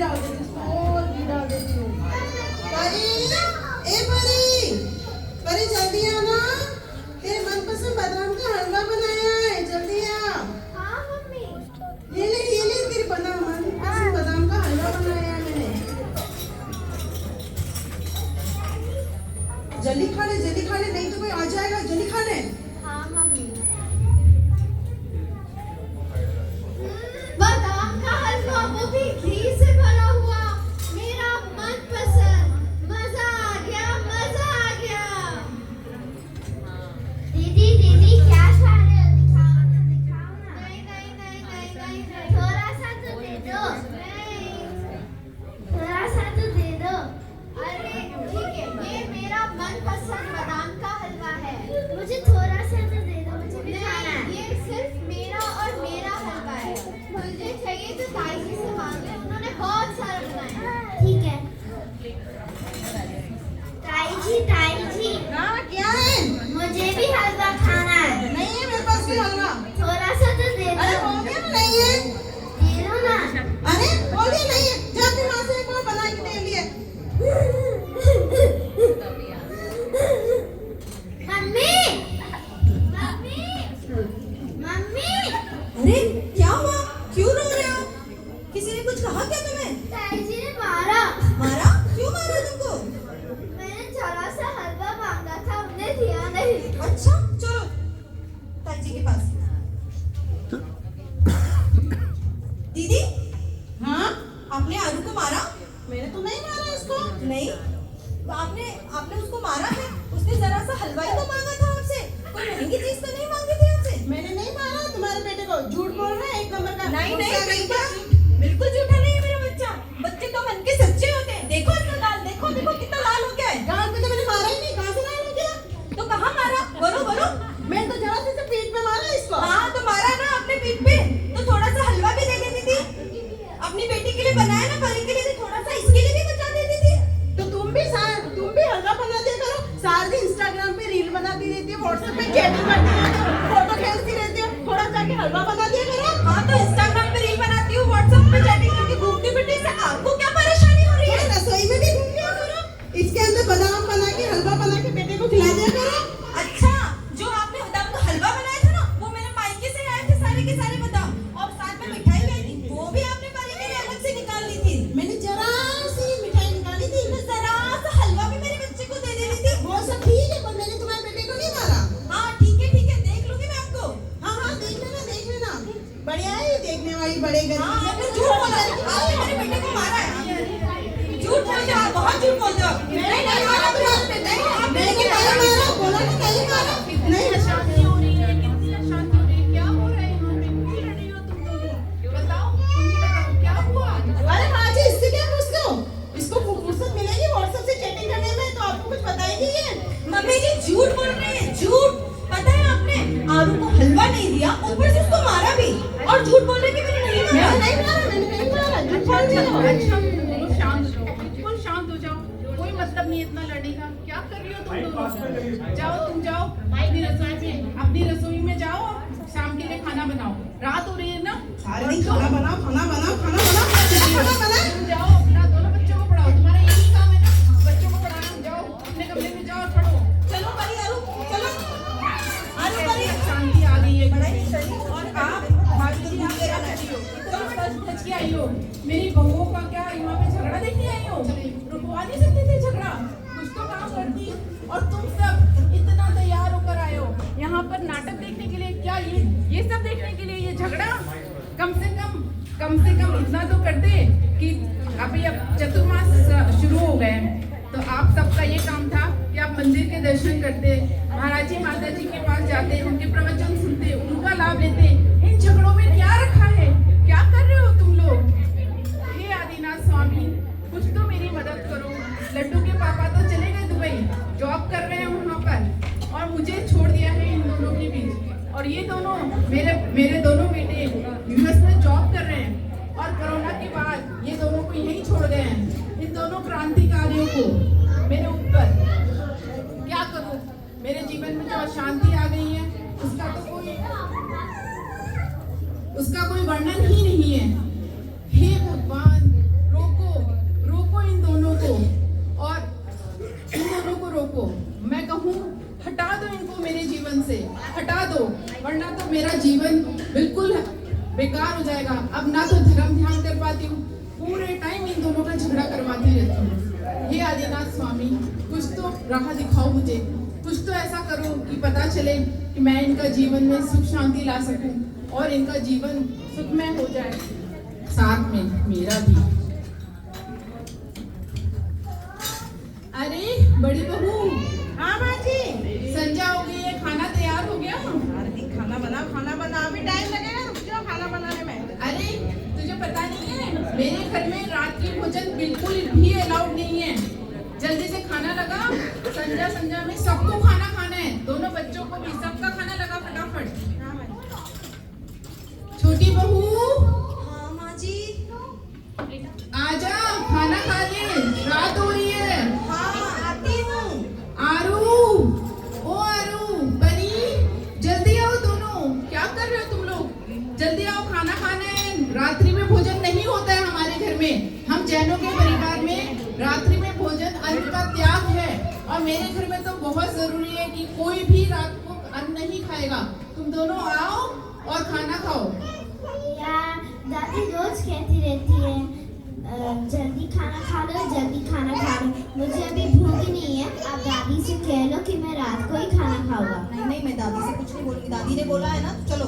डाल देती हूँ, और घी डाल देती हूँ। परी, ए परी, परी जल्दी आना, तेरे मनपसंद बादाम का हलवा बनाया है, जल्दी आ। हाँ मम्मी। ये ले तेरे मनपसंद बादाम का हलवा बनाया है मैंने। जल्दी खा ले, नहीं तो कोई आ जाएगा, जल्दी खा ले। हाँ मम्मी। बादाम का हलवा, वो भी घी से भरा हुआ, मेरा मनपसंद। मजा आ गया। दीदी क्या खा रहे हो? दिखाओ ना। नहीं, थोड़ा सा तो दे दो। नहीं, थोड़ा सा तो दे दो। अरे ठीक है, ये मेरा मनपसंद बादाम का हलवा है, मुझे थोड़ा सा तो दे दो, मुझे भी खाना है। ये सिर्फ मेरा और मेरा हलवा है, मुझे चाहिए तो ताई जी से मांग लो, उन्होंने बहुत सारा बनाया है। ठीक है ताई जी। हाँ क्या है? मुझे भी हलवा खाना है। नहीं है मेरे पास भी हलवा। थोड़ा सा तो दे अरे दो। हो गया ना, नहीं है? दे दो ना। अरे बोल दिया नहीं है, जा अपने वहाँ से एक और बना के दे लिए। मम्मी। अरे क्या हुआ, क्यों रो रहे हो? किसी ने कुछ कहा क्या तुम्हें? ताई जी ने मारा। क्यों मारा तुमको? मैंने थोड़ा सा हलवा मांगा था, उन्हें दिया नहीं। अच्छा चलो ताई जी के पास। दीदी, हाँ आपने आलू को मारा? मैंने तो नहीं मारा इसको। नहीं, तो आपने उसको मारा है? उसने जरा सा हलवा ही तो मांगा था आपसे, कोई महंगी चीज तो नहीं मांगी थी आपसे। मैंने नहीं मारा तुम्हारे बेटे को, झूठ बोल रहा है एक नंबर का। नहीं बिल्कुल झूठा नहीं है मेरा बच्चा। बच्चे तो मन के सच्चे होते हैं। देखो इसका गाल, देखो कितना लाल हो गया है। गाल पे तो मैंने मारा ही नहीं, कहाँ से लाल हो गया? तो कहाँ मारा? बोलो। मैंने तो जरा से पीठ में मारा इसको। हाँ तो मारा ना आपने पीठ पे, तो थोड़ा सा हलवा भी दे देती थी। अपनी बेटी के लिए बनाया ना, परी के लिए, तो थोड़ा सा इसके लिए भी बचा देती थी। तो तुम भी हलवा बना दिया करो। सारे दिन इंस्टाग्राम पे रील बनाती रहती हो, व्हाट्सएप पे चैटिंग करती रहती हो, फोटो खींचती रहती हो, थोड़ा जाके हलवा बना दिया करो। हाँ तो इंस्टाग्राम पे रील बनाती हूँ, व्हाट्सएप पे चैटिंग करके घूमती फिरती, इससे आपको क्या परेशानी हो रही है? रसोई में भी घूम लिया करो, इसके अंदर बादाम बना के हलवा बना के बेटे को खिला दिया करो। अच्छा, जो आपने बादाम का हलवा बनाया था ना, वो मेरे मायके से आए थे सारे के सारे बादाम, और साथ में मिठाई लाई थी, वो भी आपने परी के लिए अलग से निकाल ली थी। मैंने जरा सी मिठाई निकाली थी, तो जरा सा हलवा भी मेरे बच्चे को दे देती थी। वो सब ठीक है, पर मैंने तुम्हारे बेटे को नहीं मारा। हाँ ठीक है, देख लूंगी मैं आपको। हाँ देख लेना, बढ़िया है ये देखने वाली, बड़े घर हाँ आपने झूठ बोला है, आपने मेरे बेटे को मारा है। झूठ बोलते हो आप, बहुत झूठ बोलते हो आप। नहीं मारा तुम्हारे बेटे को, आपने मारा, बोला ना नहीं मारा। नहीं अशांति हो रही है, कितनी अशांति हो रही है, क्या हो रहा है यहाँ पे? क्यों लड़ रही हो तुम दोनों? बताओ, तुम ही बताओ क्या हुआ? अरे माँ जी, इससे क्या पूछते हो? इसको फुर्सत मिलेगी व्हाट्सएप से चैटिंग करने में, तो आपको कुछ बताएगी ये? मम्मी जी झूठ बोल रहे हैं, झूठ। पता है आपने आरू को हलवा नहीं दिया, ऊपर से उसको मारा भी, और झूठ बोल रहे कि मैंने नहीं मारा। मैंने नहीं मारा, झूठ बोल रही हो। अच्छा दोनों शांत हो जाओ, बिल्कुल शांत हो जाओ, कोई मतलब नहीं इतना लड़ने का। क्या कर रही हो तुम दोनों? तुम जाओ अपनी रसोई में जाओ, शाम के लिए खाना बनाओ। रात हो रही है ना, सारे दिन खाना बनाओ। तुम जाओ अपना, दोनों बच्चों को पढ़ाओ, तुम्हारा यही काम है ना, बच्चों को पढ़ाना। जाओ अपने कमरे में जाओ और पढ़ो। चलो परी, आरू चलो, आरू परी। शांति आ गई है पढ़ाई सही। और आप भाभी जी आप मेरा नहीं हो, तो सच के आई हो, मेरी बहुओं का क्या यहाँ पे झगड़ा देखने आई हो? रुकवा नहीं सकते थे झगड़ा, कुछ तो काम करती। और तुम सब इतना तैयार होकर आए हो यहाँ पर नाटक देखने के लिए, क्या ये सब देखने के लिए ये झगड़ा? कम से कम इतना तो करते कि अभी अब चतुर्मास शुरू हो गए हैं, तो आप सबका ये काम था कि आप मंदिर के दर्शन करते, महाराज जी माता जी के पास जाते, उनके प्रवचन सुनते, उनका लाभ लेते। इन झगड़ों में क्या रखा है? क्या कर रहे हो तुम लोग? हे आदिनाथ स्वामी, कुछ तो मेरी मदद करो। लड्डू के पापा तो चले गए दुबई, जॉब कर रहे हैं वहाँ पर, और मुझे छोड़ दिया है इन दोनों के बीच। और ये दोनों मेरे दोनों बेटे यूएस में जॉब कर रहे हैं, और कोरोना के बाद ये दोनों को यहीं छोड़ गए हैं। इन दोनों क्रांतिकारियों को मेरे ऊपर क्या करूं? मेरे जीवन में जो अशांति आ गई है, उसका कोई वर्णन ही नहीं है। हे भगवान, रोको पता, अब ना तो धर्म ध्यान कर पाती हूँ, पूरे टाइम इन दोनों का झगड़ा करवाती रहती हूँ। हे आदिनाथ स्वामी, कुछ तो राह दिखाओ मुझे, कुछ तो ऐसा करो कि पता चले कि मैं इनका जीवन में सुख शांति ला सकूं और इनका जीवन सुखमय हो जाए, साथ में मेरा भी। अरे बड़ी बहू। हाँ माँ जी। संजा हो गई है, खाना तैयार हो गया? आरती खाना बना, अभी टाइम लगेगा, रुक जाओ खाना बनाने में। अरे तुझे पता नहीं है, मेरे घर में रात्रि भोजन बिल्कुल भी अलाउड नहीं है। जल्दी से खाना लगा, संजा में सबको खाना खाना है, दोनों बच्चों को भी, सबका खाना लगा फटाफट। छोटी बहू। हाँ माँ जी। आजा, खाना खा ले, रात हो रही है। हाँ आती हूँ। आरू, ओ आरू, बनी, जल्दी आओ दोनों, क्या कर रहे हो तुम लोग? जल्दी आओ, खाना खाना है। रात्रि में भोजन नहीं होता है हमारे घर में, हम जैनों के परिवार में रात्रि में भोजन अन्न का त्याग है, और मेरे घर में तो बहुत जरूरी है कि कोई भी रात को अन्न नहीं खाएगा। तुम दोनों आओ और खाना खाओ। यार दादी रोज कहती रहती है जल्दी खाना खा लो, जल्दी खाना खा लो। मुझे अभी भूख नहीं है, आप दादी से कह लो कि मैं रात को ही खाना खाऊंगा। नहीं, मैं दादी से कुछ नहीं बोलूंगी, दादी ने बोला है ना, चलो।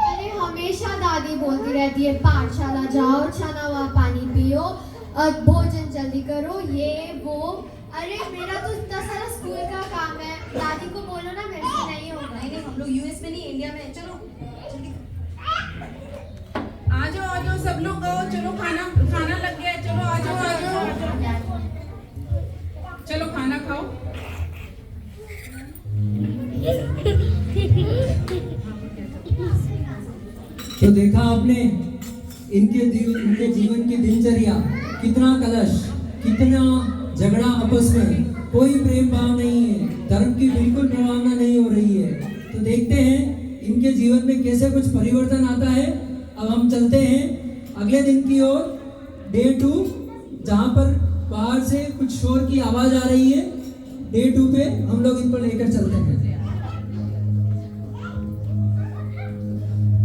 अरे हमेशा दादी बोलती रहती है पाठशाला जाओ, छाना हुआ पानी पियो और भोजन जल्दी करो, ये वो। अरे मेरा तो इतना सारा स्कूल का काम है, दादी को बोलो ना, मेरे से नहीं होगा। नहीं, हम लोग यूएस में नहीं, इंडिया में, चलो जल्दी। आ जाओ सब लोग, आओ, चलो खाना लग गया है, चलो आ जाओ। चलो खाना खाओ। तो देखा आपने इनके जीवन की दिनचर्या, कितना कलश, कितना झगड़ा आपस में, कोई प्रेम भाव नहीं है, धर्म की बिल्कुल प्रवाहना नहीं हो रही है। तो देखते हैं इनके जीवन में कैसे कुछ परिवर्तन आता है। अब हम चलते हैं अगले दिन की ओर, डे 2, जहाँ पर बाहर से कुछ शोर की आवाज आ रही है। डे 2 पे हम लोग इनको लेकर चलते हैं।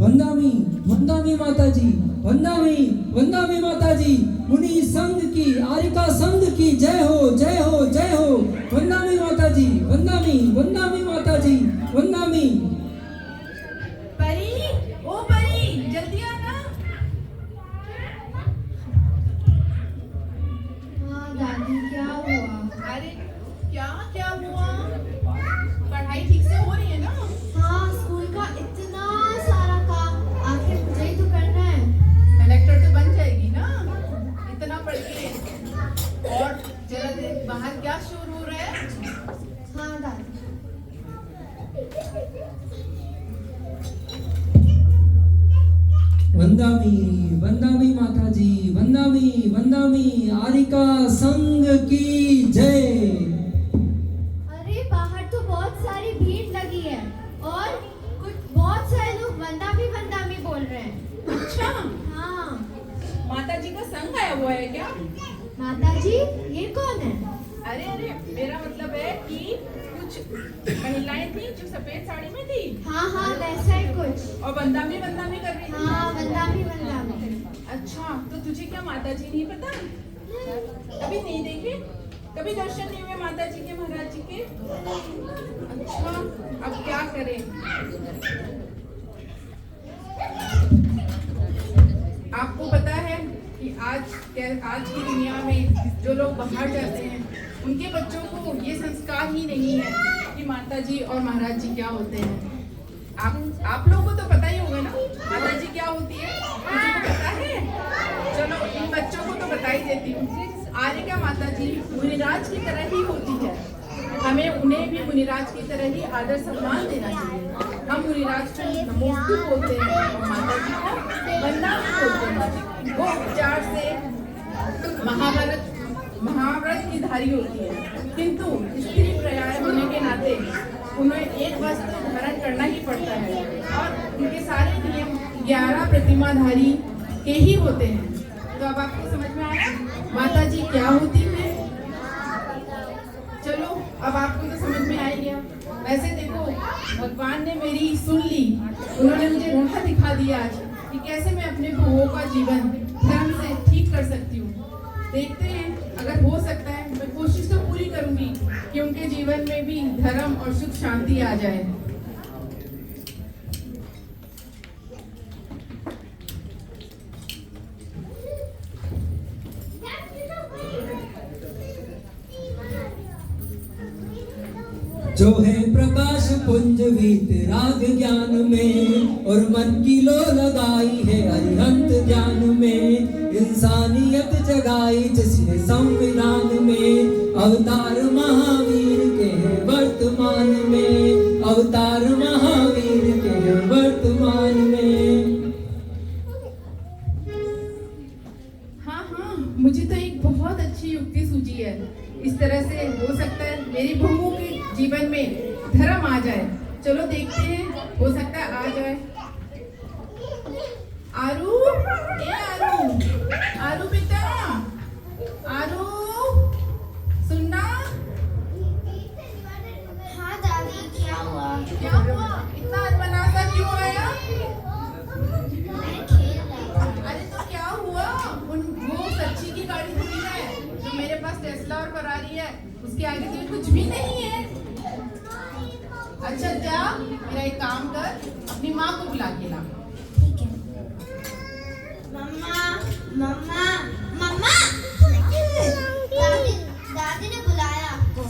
वंदामी वंदामी माताजी, वंदामी माताजी, मुनि संघ की, आरिका संघ की जय हो, जय हो, जय हो। वंदामी माताजी, वंदामी माताजी, वंदामी। परी, ओ परी, जल्दी आना। हाँ दादी, क्या हुआ? अरे क्या हुआ? पढ़ाई ठीक से हो रही है ना? हाँ, स्कूल का इतना सारा काम, आखिर मुझे ही तो करना है। कलेक्टर तो बन जाएगी ना इतना पढ़ के। और जरा देख बाहर क्या शोर हो रहा है? हाँ दादी। वंदामी माताजी, वंदामी, आरिका संघ की जय। अरे बाहर तो बहुत सारी भीड़ लगी है और बहुत सारे लोग वंदामी बोल रहे हैं। अच्छा, हाँ। माताजी का संघ आया हुआ है क्या? माताजी, ये कौन है? अरे मेरा मतलब है कि कुछ महिलाएं थी जो सफेद साड़ी में थी। हाँ, वैसा ही कुछ। और वंदामी कर रही थी। हाँ, वंदामी। अच्छा, तो तुझे क्या माताजी नहीं पता? कभी नहीं देखे, कभी दर्शन नहीं हुए माताजी के, महाराज जी के? अच्छा, अब क्या करें? आपको पता है कि आज की दुनिया में जो लोग बाहर जाते हैं उनके बच्चों को ये संस्कार ही नहीं है कि माताजी और महाराज जी क्या होते हैं। आप लोगों को तो पता ही होगा ना माताजी क्या होती है, मुझे तो पता है। चलो इन बच्चों को तो बता ही देती हूँ। आर्यका माताजी मुनिराज की तरह ही होती है, हमें उन्हें भी मुनिराज की तरह ही आदर सम्मान देना चाहिए। हम मुनिराज को नमोस्तु बोलते हैं और माताजी को वंदामी बोलते हैं। वो उपचार से महाव्रत की धारी होती है, किंतु स्त्री पर्याय होने के नाते उन्हें एक वस्त्र धारण करना ही पड़ता है और उनके सारे नियम 11 प्रतिमाधारी के ही होते हैं। तो अब आपको समझ में आया माता जी क्या होती है? चलो अब आपको तो समझ में आ ही गया। वैसे देखो भगवान ने मेरी सुन ली, उन्होंने मुझे राह दिखा दिया आज कि कैसे मैं अपने बहुओं का जीवन धर्म से ठीक कर सकती हूँ। देखते हैं, अगर हो सकता है मैं कोशिश तो पूरी करूंगी कि उनके जीवन में भी धर्म और सुख शांति आ जाए। जो है प्रकाश पुंज वीतराग ज्ञान में और मन की लो लगाई है अरिहंत ज्ञान में, इंसानियत जगाई जिसने संविधान में, अवतार महावीर के हैं वर्तमान में, अवतार महावीर के हैं वर्तमान में। हाँ, मुझे तो एक बहुत अच्छी युक्ति सूझी है। इस तरह से हो सकता है मेरी बहुओं के जीवन में धर्म आ जाए। चलो देखते हैं, हो सकता है आ जाए। आरू, ए आरू, आरू बेटा, आरू, सुनना। हाँ दादी, क्या हुआ? क्या हुआ? इतना अनमनासा क्यों आया? मैं खेल रही थी। अरे तो क्या हुआ? वो सच्ची की गाड़ी थोड़ी है जो मेरे पास टेस्ला और फरारी है, उसके आगे तो कुछ भी नहीं है। अच्छा जा, मेरा एक काम कर, अपनी माँ को बुला के ला। ठीक है। मम्मा, मम्मा, मम्मा। दादी, दादी ने बुलाया आपको।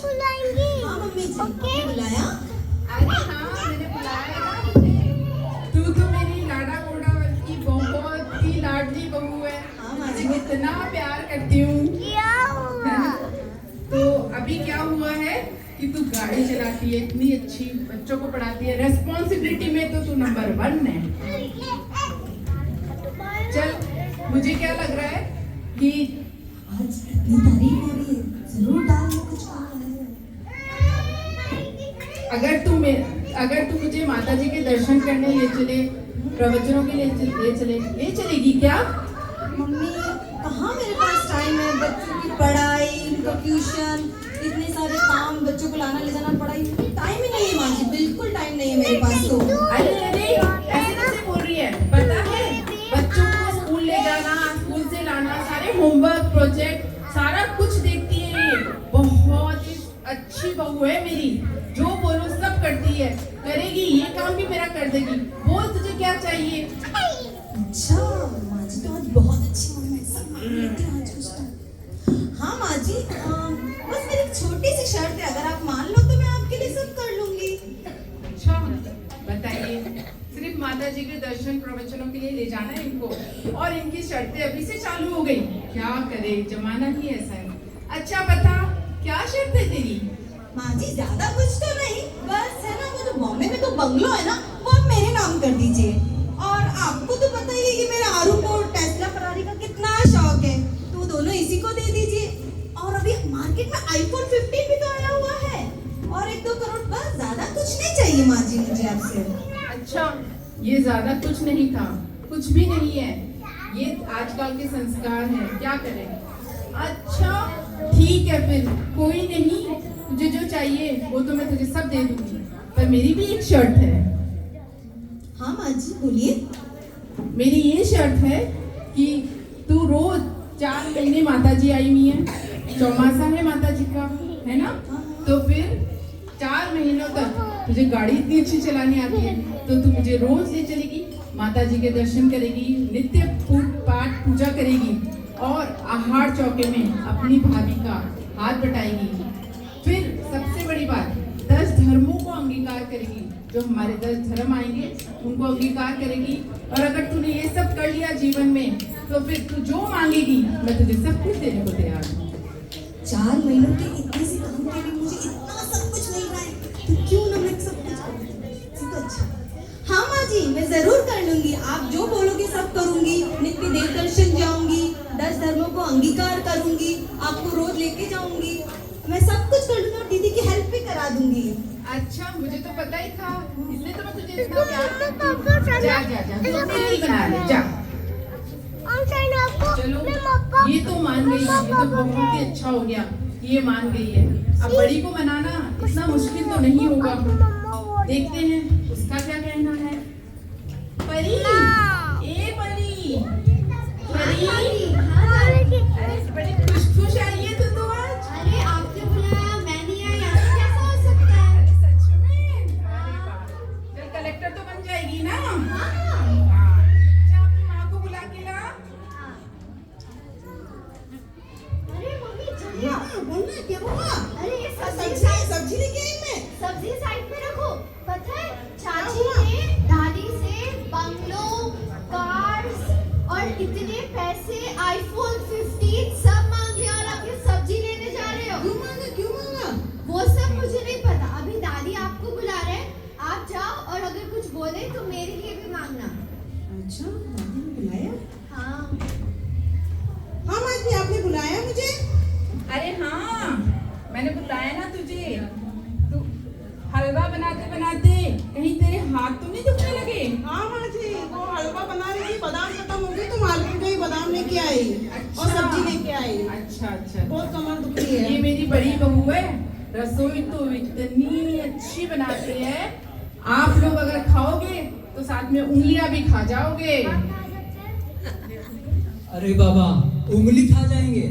बुलाएंगी। हाँ मम्मी जी, आपने बुलाया? अरे हाँ, मैंने बुलाया ना तुझे। तू तो मेरी लाडा गोडा की बहुत ही लाडली बहू है। हाँ माँ जी। मैं इतना प्यार करती हूँ। क्या हुआ? तो अभी क्या हुआ है कि तू गाड़ी चलाती है, इतनी अच्छी, बच्चों को पढ़ाती है, रेस्पॉन्सिबिलिटी में तो तू नंबर 1 है। चल, मुझे क्या लग रहा है कि आज इतनी तारीफ हो रही है, जरूर डाल में कुछ आ है। अगर तू मुझे माता जी के दर्शन करने ले चले, प्रवचनों के लिए ले चलेगी क्या? मम्मी, कहाँ मेरे पास टाइम है? बच्चों की पढ़ाई, उनका ट्यूशन, इतने सारे काम, बच्चों को लाना ले जाना, पढ़ाई, टाइम ही नहीं है माँ जी, बिल्कुल टाइम नहीं है मेरे पास तो। अरे ऐसे कैसे बोल रही है? पता है, बच्चों को स्कूल ले जाना, स्कूल से लाना, सारे होमवर्क, प्रोजेक्ट, सारा कुछ देखती है ये। बहुत ही अच्छी बहू है मेरी, जो बोलो सब करती है, करेगी, ये काम भी मेरा कर देगी। बोल तुझे क्या चाहिए? अच्छा माँ जी, तो आज बहुत अच्छी मम्मी है, सब मान लेते हैं आज कुछ तो। हाँ माँ जी, बस मेरी एक छोटी सी शर्त है, अगर आप मान लो तो मैं आपके लिए सब कर लूंगी। अच्छा बताइए। सिर्फ माता जी के दर्शन प्रवचनों के लिए ले जाना है इनको, और इनकी शर्तें अभी से चालू हो गई। क्या करे, जमाना ही ऐसा है। अच्छा बता, क्या शर्त है तेरी? माँ जी ज्यादा कुछ तो नहीं, बस है ना वो जो बॉम्बे में तो बंगलो है ना, वो आप मेरे नाम कर दीजिए। और आपको तो पता ही है कि मेरे आरू को टेस्ला फरारी का कितना शौक है, तो दोनों इसी को दे दीजिए। और अभी मार्केट में आईफोन 15 भी तो आया हुआ है, और 1-2 करोड़, बस ज्यादा कुछ नहीं चाहिए माँ जी मुझे आपसे। अच्छा, ये ज्यादा कुछ नहीं था, कुछ भी नहीं है, ये आजकल के संस्कार हैं, क्या करें। अच्छा ठीक है, फिर कोई नहीं, तुझे जो चाहिए वो तो मैं तुझे सब दे दूंगी, पर मेरी भी एक शर्त है। हाँ माँ जी बोलिए। मेरी ये शर्त है कि तू रोज 4 महीने, माता जी आई हुई है, चौमासा है माता जी का, है ना, तो फिर 4 महीनों तक तुझे गाड़ी इतनी अच्छी चलानी आती है, तो तू मुझे रोज ले चलेगी, माता जी के दर्शन करेगी, नित्य पाठ पूजा करेगी, और आहार चौके में अपनी भाभी का हाथ बटाएगी। फिर सबसे बड़ी बात, 10 धर्मों को अंगीकार करेगी, जो हमारे 10 धर्म आएंगे उनको अंगीकार करेगी। और अगर तूने ये सब कर लिया जीवन में, तो फिर तू जो मांगेगी मैं तुझे सब कुछ देने को तैयार हूँ। 4 महीनों के इतने से काम के लिए मुझे इतना सब कुछ मिल रहा है, तो क्यों ना मैं सब कुछ करूँ। तो अच्छा, हाँ माँ जी मैं जरूर कर लूंगी, आप जो बोलोगे सब करूंगी, नित्य देव दर्शन जाऊंगी, 10 धर्मों को अंगीकार करूंगी, आपको रोज लेके जाऊंगी, मैं सब कुछ कर लूंगी, और दीदी की हेल्प भी करा दूंगी। अच्छा, मुझे तो पता ही था, इसलिए तो मैं तुझे इतना प्यार करती हूँ। जा जा जा, तू अपनी रील बना ले, जा। चलो, ये तो मान गई, ये तो बहुत ही अच्छा हो गया, ये मान गई है। अब बड़ी को मनाना इतना मुश्किल तो नहीं होगा, देखते हैं उसका क्या कहना है। परी, ए परी, परी, अरे बड़ी खुश आई है तू तो आज। अरे आपने बुलाया, मैं नहीं आई, ऐसा कैसा हो सकता है? अरे सच में? अरे वाह, चल कलेक्टर तो बन जाएगी ना। हाँ। जा अपनी माँ को बुला के ला। अरे मम्मी जल्दी आओ। हाँ, बोलना क्या हुआ? अरे ये सब्जी लेके आई मैं। सब्जी साइड में रखो। पता है चाची हुआ? ने दादी से बंगलो, कार्स और इतने पैसे, आईफोन 15 सब मांग लिया और आप ये सब्जी लेने जा रहे हो। क्यों मांगा? वो सब मुझे नहीं पता। अभी दादी आपको बुला रहे हैं, आप जाओ और अगर कुछ बोले तो मेरे लिए भी मांगना। अच्छा, दादी ने बुलाया? हाँ। हाँ माँ जी, आपने बुलाया मुझे? अरे हाँ, मैंने बुलाया ना तुझे। तू हलवा बनाते बनाते कहीं तेरे हाथ तो नहीं दुखने लगे? हाँ माँ जी, वो हलवा बना रही थी, बादाम खत्म हो गई तो मार्केट गई, बादाम लेके आई और अच्छा। सब्जी लेके आई। अच्छा अच्छा। बहुत कमर दुख रही है। ये मेरी बड़ी बहू है, रसोई तो इतनी अच्छी बनाती है, आप लोग अगर खाओगे तो साथ में उंगलियां भी खा जाओगे। अरे बाबा, उंगली खा जाएंगे?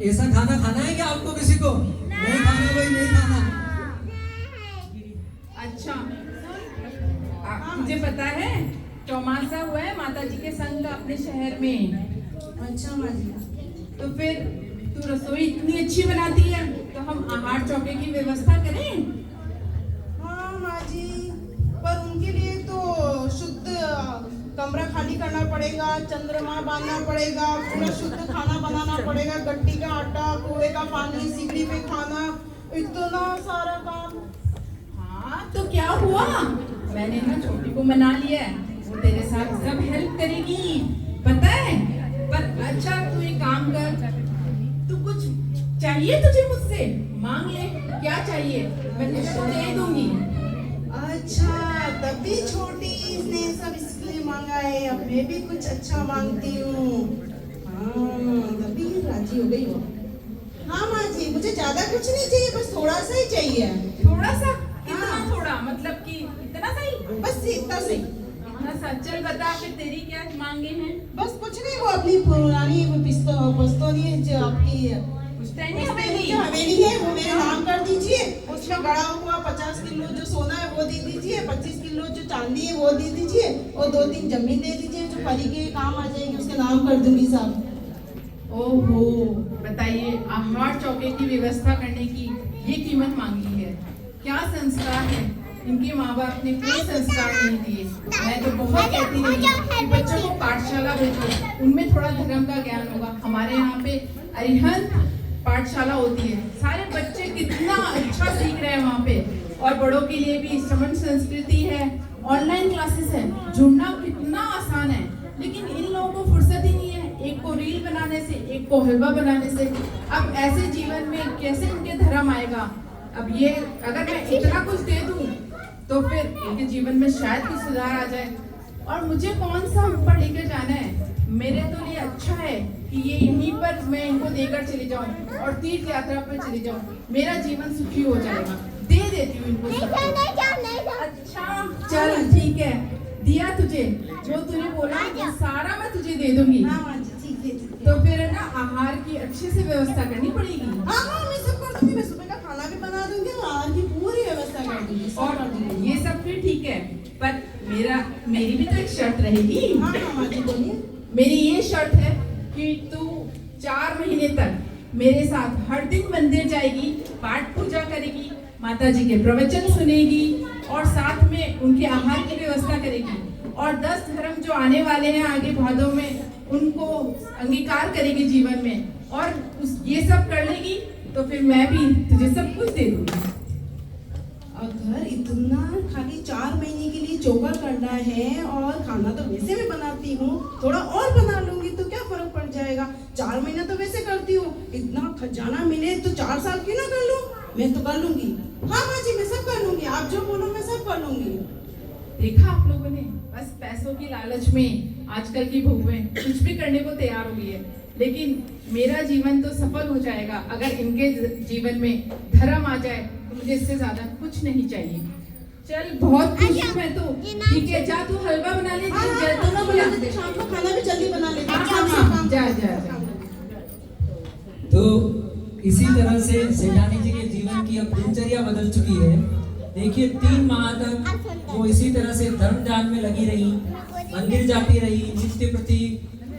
ऐसा खाना खाना है क्या आपको किसी को? नहीं खाना भाई, नहीं खाना। अच्छा, मुझे पता है चौमासा हुआ है माता जी के संग अपने शहर में। अच्छा माँ जी। तो फिर तू रसोई इतनी अच्छी बनाती है तो हम आहार चौके की व्यवस्था करें? हाँ माँ जी, पर उनके लिए तो शुद्ध कमरा खाली करना पड़ेगा, चंद्रमा बांधना पड़ेगा, पूरा शुद्ध खाना बनाना पड़ेगा, गट्टी का आटा, कुएं का पानी, सिगड़ी पे खाना, इतना सारा काम। हाँ तो क्या हुआ, मैंने ना छोटी को मना लिया है, वो तेरे साथ सब हेल्प करेगी, पता है। पर अच्छा तू एक काम कर, तू कुछ चाहिए तुझे मुझसे मांग ले, क्या चाहिए मैं तुझे दे दूंगी। अच्छा, तभी छोटी इसने सब इसलिए मांगा है, अब मैं भी कुछ अच्छा मांगती हूँ। हाँ, तभी राजी हो गई वो। हाँ माँ जी, मुझे ज्यादा कुछ नहीं चाहिए, बस थोड़ा सा ही चाहिए। थोड़ा सा? कितना थोड़ा, मतलब कि इतना सही? बस इतना सही। इतना सा? चल बता फिर तेरी क्या मांगे हैं? बस कुछ नहीं, वो अपनी पुरानी वो पिस्तौल है जो आपकी पुश्तैनी उसमें हवेली। जो हवेली है वो मेरे नाम कर दीजिए। उसमें गड़ा हुआ 50 किलो जो सोना है वो दे दीजिए, 25 किलो जो चांदी है वो दे दीजिए और 2-3 जमीन दे दीजिए जो परी के काम आ जाएगी, उसके नाम कर दूंगी साहब। ओहो, बताइए आहार चौके की व्यवस्था करने की ये कीमत मांगी है? क्या संस्कार है, इनके माँ बाप ने कोई संस्कार नहीं दिए। मैं तो बहुत कहती रही कि बच्चों को पाठशाला भेजो, उनमें थोड़ा धर्म का ज्ञान होगा। हमारे यहाँ पे अरिहंत पाठशाला होती है, सारे बच्चे कितना अच्छा सीख रहे हैं वहाँ पे, और बड़ों के लिए भी श्रवण संस्कृति है, ऑनलाइन क्लासेस है, जुड़ना कितना आसान है। लेकिन इन लोगों को फुर्सत ही नहीं है, एक को रील बनाने से, एक को हलवा बनाने से। अब ऐसे जीवन में कैसे इनके धर्म आएगा? अब ये अगर मैं इतना कुछ दे दूं तो फिर इनके जीवन में शायद कुछ सुधार आ जाए। और मुझे कौन सा ऊपर लेकर जाना है, मेरे तो लिए अच्छा है कि ये यहीं पर मैं इनको देकर चली जाऊं और तीर्थ यात्रा पर चली जाऊं, मेरा जीवन सुखी हो जाएगा। दे देती हूँ इनको सब कुछ। अच्छा चल ठीक है, दिया तुझे, जो तूने बोला वो सारा मैं तुझे दे दूंगी। हाँ माँ जी, ठीक है, ठीक है। तो फिर ना आहार की अच्छे से व्यवस्था करनी पड़ेगी। हाँ, मैं सब कर दूंगी, मैं सुबह का खाना भी बना दूंगी और आहार की पूरी व्यवस्था कर दूंगी, सब और कर दूंगी। ये सब भी ठीक है, पर मेरी भी तो एक शर्त रहेगी। हाँ हाँ माँ जी, बोलिए। मेरी ये शर्त है कि तू 4 महीने तक मेरे साथ हर दिन मंदिर जाएगी, पाठ पूजा करेगी, माता जी के प्रवचन सुनेगी और साथ में उनके आहार की व्यवस्था करेगी, और 10 धर्म जो आने वाले हैं आगे भादों में उनको अंगीकार करेगी जीवन में, और ये सब कर लेगी तो फिर मैं भी तुझे सब कुछ दे दूंगी। अगर इतना खाली 4 महीने के लिए चोखा करना है और खाना तो वैसे मैं बनाती हूँ, थोड़ा और बना लूंगी तो क्या फर्क पड़ जाएगा। 4 महीना तो वैसे करती हूँ, इतना खजाना मिले तो 4 साल क्यों ना कर लूँ, मैं तो कर लूंगी। हाँ माँ जी, मैं सब कर लूंगी, आप जो बोलो मैं सब कर लूंगी। देखा आप लोगों ने, बस पैसों की लालच में आजकल की बहुएं कुछ भी करने को तैयार हो गई है। लेकिन मेरा जीवन तो सफल हो जाएगा अगर इनके जीवन में धर्म आ जाए, तो मुझे इससे ज्यादा कुछ नहीं चाहिए। चल बहुत खुश हूँ मैं तो। ठीक है जा तू हलवा बना ले, दोनों बना लेते, शाम को खाना भी जल्दी बना लेते हैं। हाँ, जा जा जा। तो इसी तरह से सेठानी जी के जीवन की अब दिनचर्या बदल चुकी है। देखिए 3 माह तक वो इसी तरह से धर्म दान में लगी रही, मंदिर जाती रही, नित्य प्रति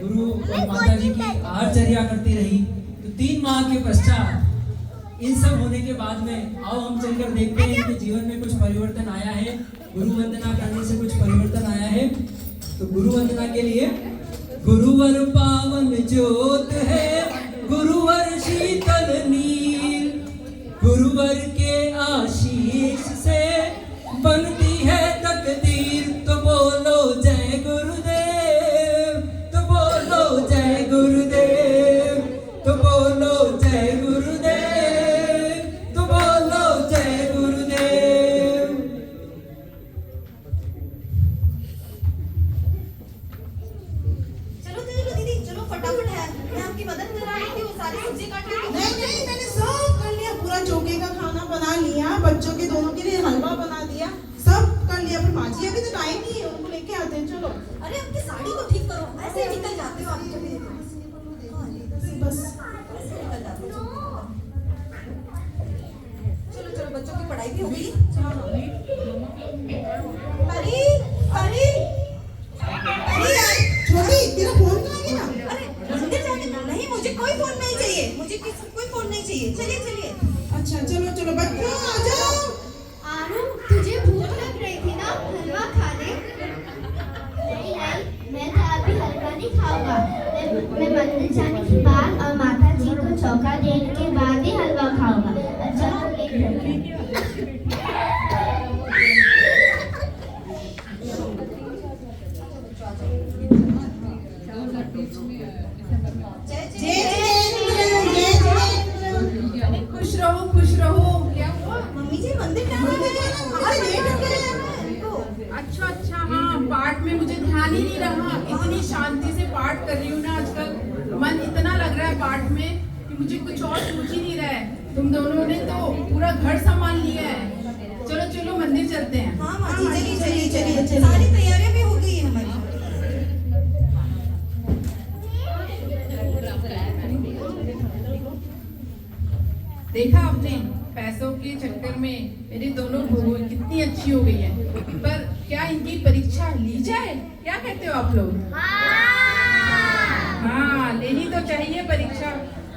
गुरु और माता जी की आहारचर्या करती रही। तो 3 माह के पश्चात इन सब होने के बाद में आओ हम चलकर देखते हैं कि जीवन में कुछ परिवर्तन आया है। गुरु वंदना करने से कुछ परिवर्तन आया है। तो गुरु वंदना के लिए गुरुवर पावन ज्योत है, गुरुवर शीतल नील, गुरुवर के आशीष से बनती है तकदीर। तो बोलो जय गुरुदेव, तो बोलो जय गुरुदेव, तो बोलो जय गुरुदेव, तो बोलो जय गुरुदेव। चलो चलो दीदी, चलो फटाफट है, मैं आपकी मदद करा रही थी, वो सारी सब्जी काट रही थी। नहीं, मैंने सब कर लिया, पूरा चौके का खाना बना लिया, बच्चों के दोनों के लिए हलवा बना दिया, सब कर लिया। पर माँ जी अभी तो टाइम नहीं है, उनको लेके आते हैं। चलो अरे अपनी साड़ी को ठीक करो, ऐसे ही निकल जाते हो आप जब भी देखो। बस ऐसे निकल जाते हो। चलो चलो, बच्चों की पढ़ाई भी हो गई। परी परी परी यार, छोटी तेरा फोन कहाँ गया? अरे मंदिर जाने को नहीं, मुझे कोई फोन नहीं चाहिए, मुझे कोई फोन नहीं चाहिए। चलिए चलिए। अच्छा चलो चलो बच्चों आ जाओ। आरू तुझे भूख लग रही थी ना, हलवा खा ले। नहीं नहीं, मैं तो अभी हलवा नहीं खाऊंगा। मैं मंदिर जाने के बाद और माता जी को चौका देने के बाद ही हलवा खाऊंगा। अच्छा तो लेट हो गया। जय जय जय। जिनेंद्र। खुश रहो खुश रहो। क्या हुआ? मम्मी जी मंदिर टाइम हो गया, आज लेट हो गया। अच्छा अच्छा, हाँ पाठ में मुझे ध्यान ही नहीं रहा। इतनी शांति से पाठ कर रही हूँ ना आजकल, मन इतना लग रहा है पाठ में कि मुझे कुछ और सोच ही नहीं रहा है। तुम दोनों ने तो पूरा घर संभाल लिया है। चलो चलो मंदिर चलते हैं। हाँ माँ जी, चलिए चलिए, चलिए चलिए, चलिए, चलिए। सारी तैयारियां भी हो गई है हमारी। देखा आपने, पैसों के चक्कर में मेरी दोनों बहुएं कितनी अच्छी हो गई है। पर क्या इनकी परीक्षा ली जाए? क्या कहते हो आप लोग? हाँ लेनी तो चाहिए परीक्षा।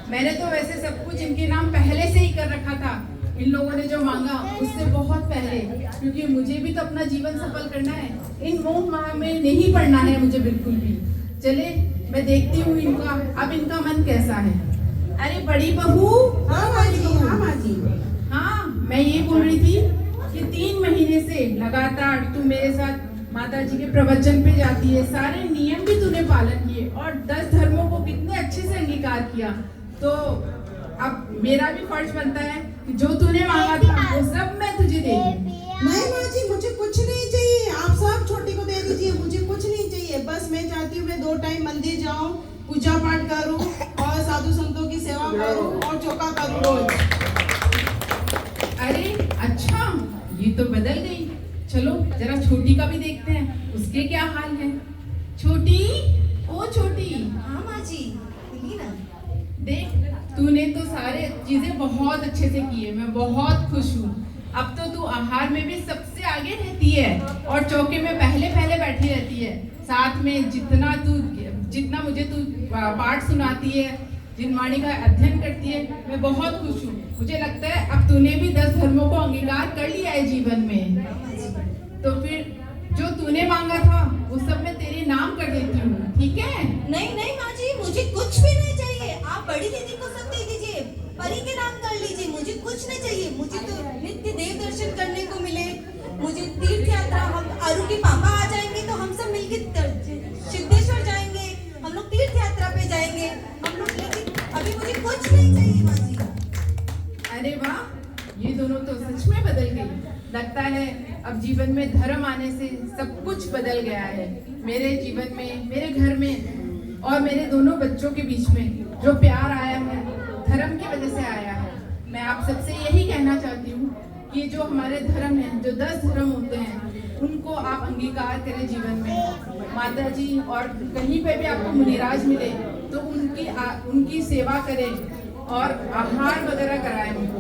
मैंने तो वैसे सब कुछ इनके नाम पहले से ही कर रखा था। इन लोगों ने जो मांगा उससे बहुत पहले, क्योंकि मुझे भी तो अपना जीवन सफल करना है। इन मोह माया में नहीं पड़ना है मुझे बिल्कुल भी। चले मैं देखती हूँ इनका, अब इनका मन कैसा है। अरे बड़ी बहू। हाँ माँ जी, हाँ माँ जी। हाँ मैं ये बोल रही थी कि 3 महीने से लगातार तू मेरे साथ माता जी के प्रवचन पे जाती है, सारे नियम भी तूने पालन किए और 10 धर्मों को कितने अच्छे से अंगीकार किया। तो अब मेरा भी फर्ज बनता है कि जो तूने मांगा था वो सब मैं तुझे दे दूं। नहीं माँ जी, मुझे कुछ नहीं चाहिए, आप सब छोटी को दे दीजिए, मुझे कुछ नहीं चाहिए। बस मैं चाहती हूँ मैं 2 टाइम मंदिर जाऊँ, पूजा पाठ करूँ और साधु संतों की सेवा करूँ और चौका करूँ रोज। अरे अच्छा, ये तो बदल गई। चलो जरा छोटी का भी देखते हैं, उसके क्या हाल है। छोटी, ओ छोटी, हाँ माँ जी, बोलिए ना। देख तूने तो सारे चीजें बहुत अच्छे से की है, मैं बहुत खुश हूँ। अब तो तू आहार में भी सबसे आगे रहती है और चौके में पहले पहले बैठी रहती है। साथ में जितना मुझे तू पाठ सुनाती है, जिनवाणी का अध्ययन करती है, मैं बहुत खुश हूँ। मुझे लगता है अब तूने भी 10 धर्मों को अंगीकार कर लिया है जीवन में। तो फिर जो तूने मांगा था वो सब मैं तेरे नाम कर देती हूँ, ठीक है? नहीं नहीं माँ जी, मुझे कुछ भी नहीं चाहिए। आप बड़ी दीदी को सब दे दीजिए, परी के नाम कर लीजिए, मुझे कुछ नहीं चाहिए। मुझे तो नित्य देव दर्शन करने को मिले, मुझे तीर्थ यात्रा, हम आरू के पापा आ जाएंगे तो हम सब मिलके सिद्धेश्वर जाएंगे, हम लोग तीर्थ यात्रा पे जाएंगे हम लोग। लेकिन अभी मुझे कुछ नहीं चाहिए माँ जी। अरे वाह, ये दोनों तो सच में बदल गई। लगता है अब जीवन में धर्म आने से सब कुछ बदल गया है। मेरे जीवन में, मेरे घर में और मेरे दोनों बच्चों के बीच में जो प्यार आया है धर्म की वजह से आया है। मैं आप सबसे यही कहना चाहती हूँ कि जो हमारे धर्म हैं, जो 10 धर्म होते हैं, उनको आप अंगीकार करें जीवन में माता जी। और कहीं पे भी आपको मुनिराज मिले तो उनकी सेवा करें और आहार वगैरह कराएं उनको।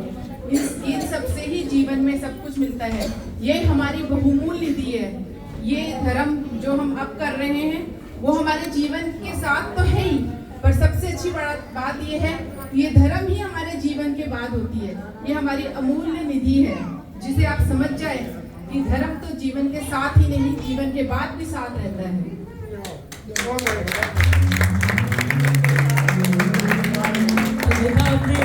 इन सब से ही जीवन में सब कुछ मिलता है। ये हमारी बहुमूल्य निधि है। ये धर्म जो हम अब कर रहे हैं वो हमारे जीवन के साथ तो है ही, पर सबसे अच्छी बात ये है, ये धर्म ही हमारे जीवन के बाद होती है। ये हमारी अमूल्य निधि है, जिसे आप समझ जाए कि धर्म तो जीवन के साथ ही नहीं, जीवन के बाद भी साथ रहता है। तो देखा आपने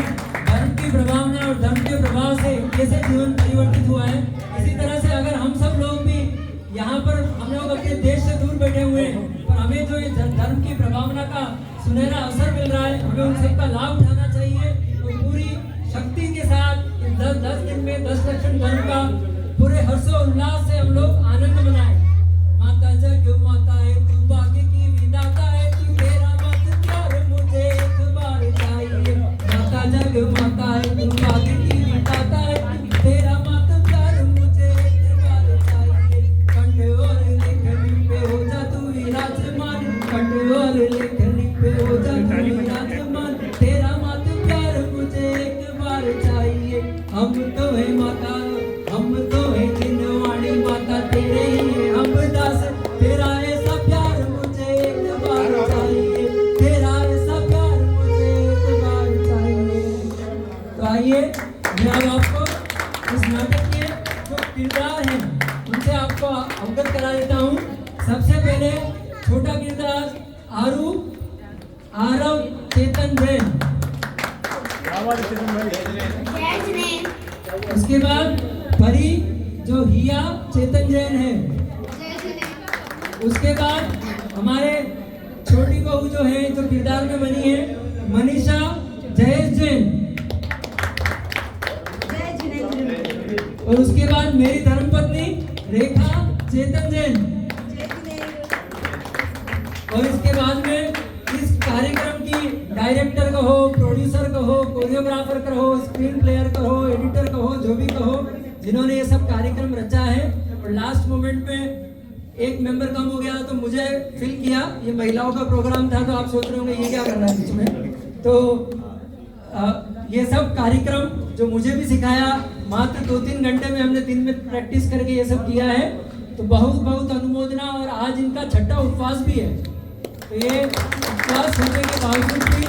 धर्म की प्रभावना और धर्म के प्रभाव से कैसे जीवन परिवर्तित हुआ है। इसी तरह से अगर हम सब लोग भी यहाँ पर, हम लोग अपने देश से दूर बैठे हुए हैं, पर हमें जो ये धर्म की प्रभावना का सुनहरा अवसर मिल रहा है, हमें उन सबका लाभ उठाना चाहिए। तो पूरी शक्ति के साथ 10 दिन में 10 लक्षण धर्म का पूरे हर्षोल्लास से हम लोग आनंद मनाएं। माता जग माता है तू, भाग्य की विधाता है तू, तेरा मत प्यार मुझे एक बार चाहिए। माता जग माता है तू, भाग्य की विधाता है तू, तेरा मत प्यार मुझे एक बार चाहिए। कंठ और लेखनी पे हो जा तू विराजमान, कंठ और लेखनी पे हो जा तू विराजमान, तेरा मत प्यार मुझे एक बार चाहिए। हम तो है माता, हम तो है जिनवाणी माता, तेरे ही हैं हम दास, तेरा ऐसा प्यार मुझे एक बार चाहिए, तेरा ऐसा प्यार मुझे एक बार चाहिए। तो आइए मैं अब आपको इस नाटक के जो किरदार हैं उनसे आपको अवगत करा देता हूँ। सबसे पहले छोटा किरदार आरव चेतन जैन, जय जिनेंद्र, उसके बाद परी जो हिया चेतन जैन है, जय जिनेंद्र, उसके बाद हमारे छोटी बहू जो है जो किरदार में बनी है मनीषा जयेश जैन, जय जिनेंद्र, और उसके बाद मेरी धर्मपत्नी रेखा चेतन जैन। जय जिनेंद्र, और इसके बाद में इस कार्यक्रम की डायरेक्टर कहो, प्रोड्यूसर कहो, कोरियोग्राफर कहो, स्क्रीन प्लेयर कहो, एडिटर कहो, जो भी कहो, जिन्होंने ये सब कार्यक्रम रचा है। और लास्ट मोमेंट में एक मेंबर कम हो गया तो मुझे फील किया, ये महिलाओं का प्रोग्राम था तो आप सोच रहे होंगे ये क्या कर रहा है बीच में। तो ये सब कार्यक्रम जो मुझे भी सिखाया, मात्र 2-3 घंटे में हमने दिन में प्रैक्टिस करके ये सब किया है। तो बहुत बहुत अनुमोदना। और आज इनका 6ठा उपवास भी है। तो ये उपवास होने के बावजूद भी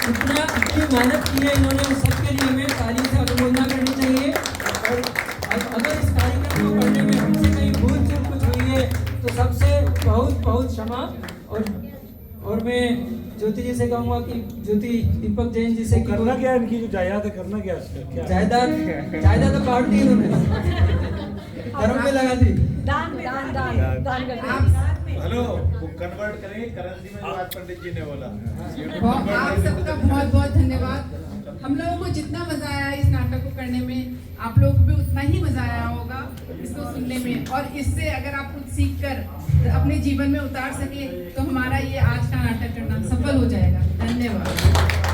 इतना इतनी मेहनत की है इन्होंने, उस सबके लिए हमें ताली से अनुमोदना करनी चाहिए। और अगर इस कार्यक्रम को करने में हमसे कहीं भूल चूक कुछ हुई है तो सबसे बहुत बहुत क्षमा। और मैं ज्योति जी से कहूँगा कि ज्योति दीपक जैन जी से करना क्या है, इनकी जो जायदाद है करना क्या है, क्या जायदाद तो बांट दी इन्होंने, धर्म में लगा दी। दान कर हेलो वो कन्वर्ट करेंगे करेंसी में जो आज पंडित जी ने बोला। आप सबका बहुत बहुत धन्यवाद। हम लोगों को जितना मजा आया इस नाटक को करने में, आप लोगों को भी उतना ही मजा आया होगा इसको सुनने में। और इससे अगर आप कुछ सीख कर अपने जीवन में उतार सके तो हमारा ये आज का नाटक करना सफल हो जाएगा। धन्यवाद।